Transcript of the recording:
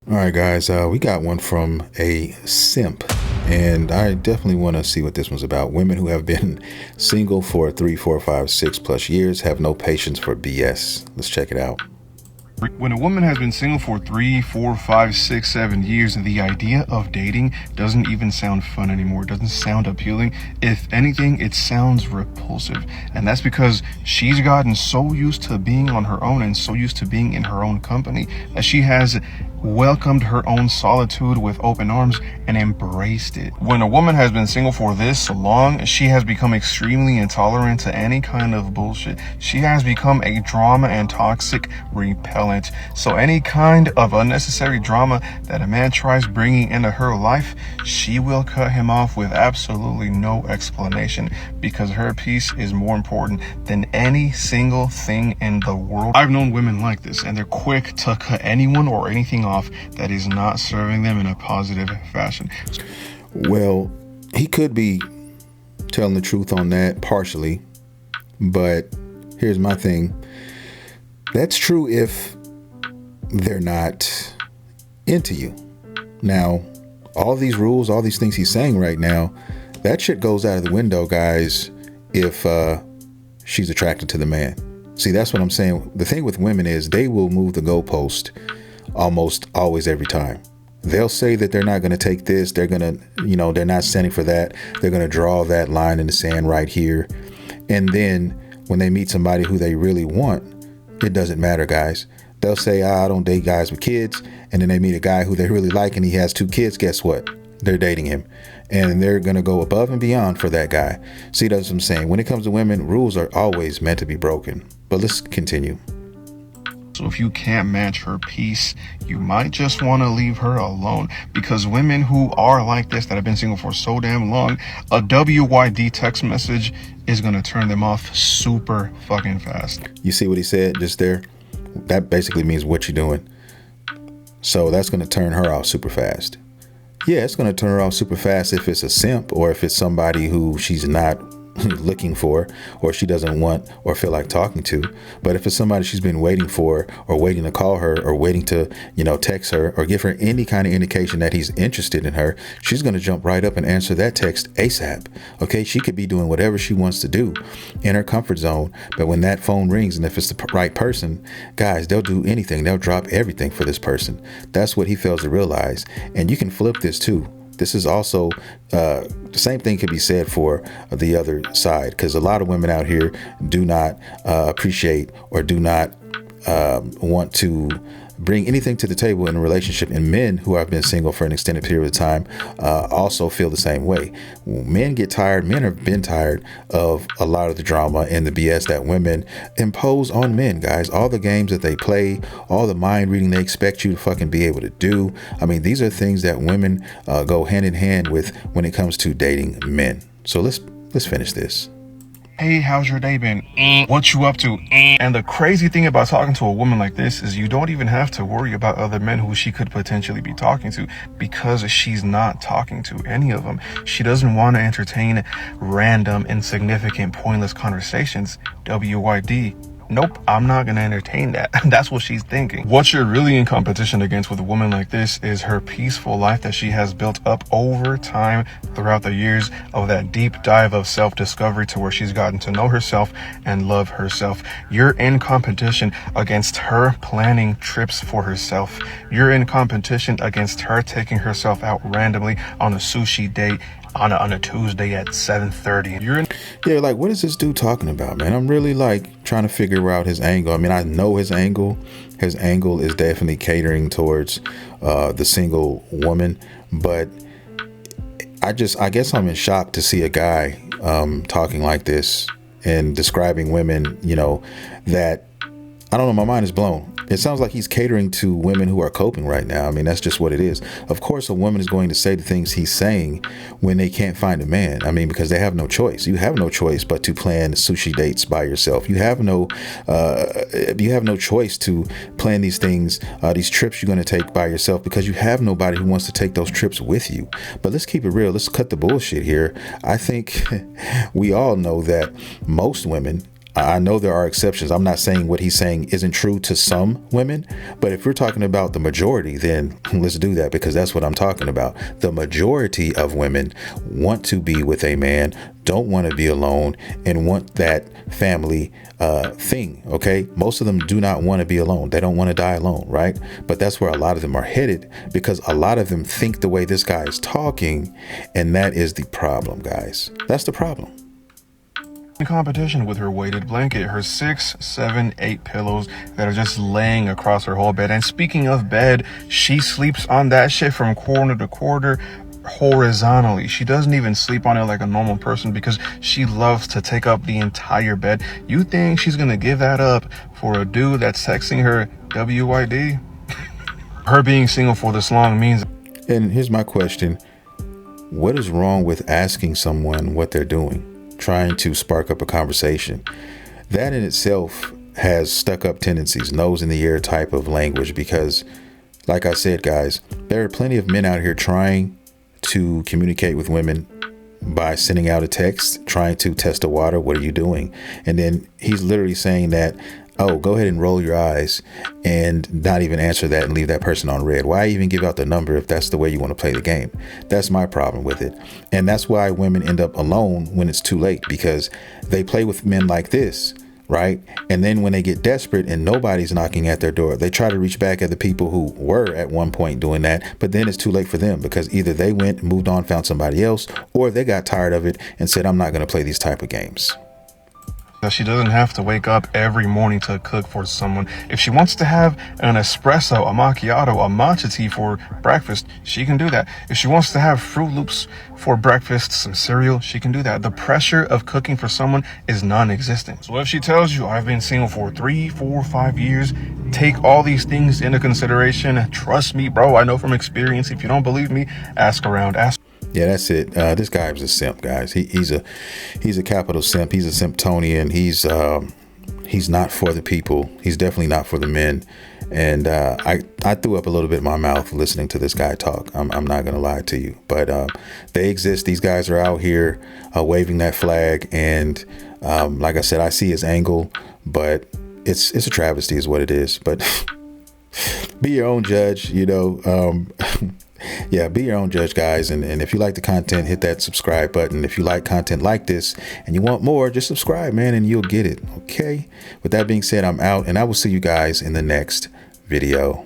All right, guys, we got one from a simp, and I definitely want to see what this one's about. Women who have been single for 3, 4, 5, 6+ years have no patience for BS. Let's check it out. When a woman has been single for 3, 4, 5, 6, 7 years, the idea of dating doesn't even sound fun anymore. It doesn't sound appealing. If anything, it sounds repulsive. And that's because she's gotten so used to being on her own and so used to being in her own company that she has welcomed her own solitude with open arms and embraced it. When a woman has been single for this long, she has become extremely intolerant to any kind of bullshit. She has become a drama and toxic repellent. So any kind of unnecessary drama that a man tries bringing into her life, she will cut him off with absolutely no explanation, because her peace is more important than any single thing in the world. I've known women like this, and they're quick to cut anyone or anything off that is not serving them in a positive fashion. Well, he could be telling the truth on that partially, but here's my thing. That's true if they're not into you. Now, all these rules, all these things he's saying right now, that shit goes out of the window, guys, if she's attracted to the man. See, that's what I'm saying. The thing with women is they will move the goalpost almost always every time. They'll say that they're not going to take this. They're going to, they're not standing for that. They're going to draw that line in the sand right here. And then when they meet somebody who they really want, it doesn't matter, guys. They'll say, I don't date guys with kids. And then they meet a guy who they really like and he has 2 kids. Guess what? They're dating him. And they're going to go above and beyond for that guy. See, that's what I'm saying. When it comes to women, rules are always meant to be broken. But let's continue. So if you can't match her peace, you might just want to leave her alone, because women who are like this, that have been single for so damn long, a WYD text message is going to turn them off super fucking fast. You see what he said just there? That basically means what you're doing. So that's going to turn her off super fast. Yeah, it's going to turn her off super fast if it's a simp, or if it's somebody who she's not looking for, or she doesn't want or feel like talking to. But if it's somebody she's been waiting for, or waiting to call her, or waiting to, text her, or give her any kind of indication that he's interested in her, she's going to jump right up and answer that text ASAP. Okay, she could be doing whatever she wants to do in her comfort zone, but when that phone rings, and if it's the right person, guys, they'll do anything. They'll drop everything for this person. That's what he fails to realize. And you can flip this too. This is also the same thing could be said for the other side, because a lot of women out here do not appreciate or do not want to bring anything to the table in a relationship. And men who have been single for an extended period of time also feel the same way. Men get tired. Men have been tired of a lot of the drama and the BS that women impose on men, guys. All the games that they play, all the mind reading they expect you to fucking be able to do. I mean, these are things that women go hand in hand with when it comes to dating men. So let's finish this. Hey, how's your day been? What you up to? And the crazy thing about talking to a woman like this is you don't even have to worry about other men who she could potentially be talking to, because she's not talking to any of them. She doesn't want to entertain random, insignificant, pointless conversations. WYD. Nope, I'm not going to entertain that. That's what she's thinking. What you're really in competition against with a woman like this is her peaceful life that she has built up over time throughout the years of that deep dive of self-discovery, to where she's gotten to know herself and love herself. You're in competition against her planning trips for herself. You're in competition against her taking herself out randomly on a sushi date on a Tuesday at 7:30. Yeah, like, what is this dude talking about, man? I'm really like trying to figure out his angle. I mean, I know his angle. His angle is definitely catering towards the single woman, but I guess I'm in shock to see a guy talking like this and describing women, that, I don't know, my mind is blown. It sounds like he's catering to women who are coping right now. I mean, that's just what it is. Of course, a woman is going to say the things he's saying when they can't find a man. I mean, because they have no choice. You have no choice but to plan sushi dates by yourself. You have no choice to plan these things, these trips you're going to take by yourself, because you have nobody who wants to take those trips with you. But let's keep it real. Let's cut the bullshit here. I think we all know that most women, I know there are exceptions. I'm not saying what he's saying isn't true to some women, but if we're talking about the majority, then let's do that, because that's what I'm talking about. The majority of women want to be with a man, don't want to be alone, and want that family thing. Okay. Most of them do not want to be alone. They don't want to die alone. Right. But that's where a lot of them are headed, because a lot of them think the way this guy is talking. And that is the problem, guys. That's the problem. In competition with her weighted blanket, her 6, 7, 8 pillows that are just laying across her whole bed. And speaking of bed, she sleeps on that shit from corner to corner, horizontally. She doesn't even sleep on it like a normal person, because she loves to take up the entire bed. You think she's gonna give that up for a dude that's texting her WYD? Her being single for this long means... And here's my question. What is wrong with asking someone what they're doing? Trying to spark up a conversation? That in itself has stuck up tendencies, nose in the air type of language, because like I said, guys, there are plenty of men out here trying to communicate with women by sending out a text, trying to test the water. What are you doing? And then he's literally saying that, oh, go ahead and roll your eyes, and not even answer that and leave that person on red. Why even give out the number if that's the way you want to play the game? That's my problem with it. And that's why women end up alone when it's too late, because they play with men like this, right? And then when they get desperate and nobody's knocking at their door, they try to reach back at the people who were at one point doing that, but then it's too late for them, because either they went, moved on, found somebody else, or they got tired of it and said, I'm not going to play these type of games. She doesn't have to wake up every morning to cook for someone. If she wants to have an espresso, a macchiato, a matcha tea for breakfast, she can do that. If she wants to have Fruit Loops for breakfast, some cereal, she can do that. The pressure of cooking for someone is non-existent. So if she tells you, I've been single for 3, 4, 5 years, take all these things into consideration. Trust me, bro. I know from experience. If you don't believe me, ask around. Yeah, that's it. This guy was a simp, guys. He's a capital simp. He's a Simptonian. He's not for the people. He's definitely not for the men. And I threw up a little bit in my mouth listening to this guy talk. I'm not gonna lie to you, but they exist. These guys are out here waving that flag, and like I said, I see his angle, but it's a travesty, is what it is. But be your own judge, you know. Yeah, be your own judge, guys. And if you like the content, hit that subscribe button. If you like content like this and you want more, just subscribe, man, and you'll get it. Okay. With that being said, I'm out, and I will see you guys in the next video.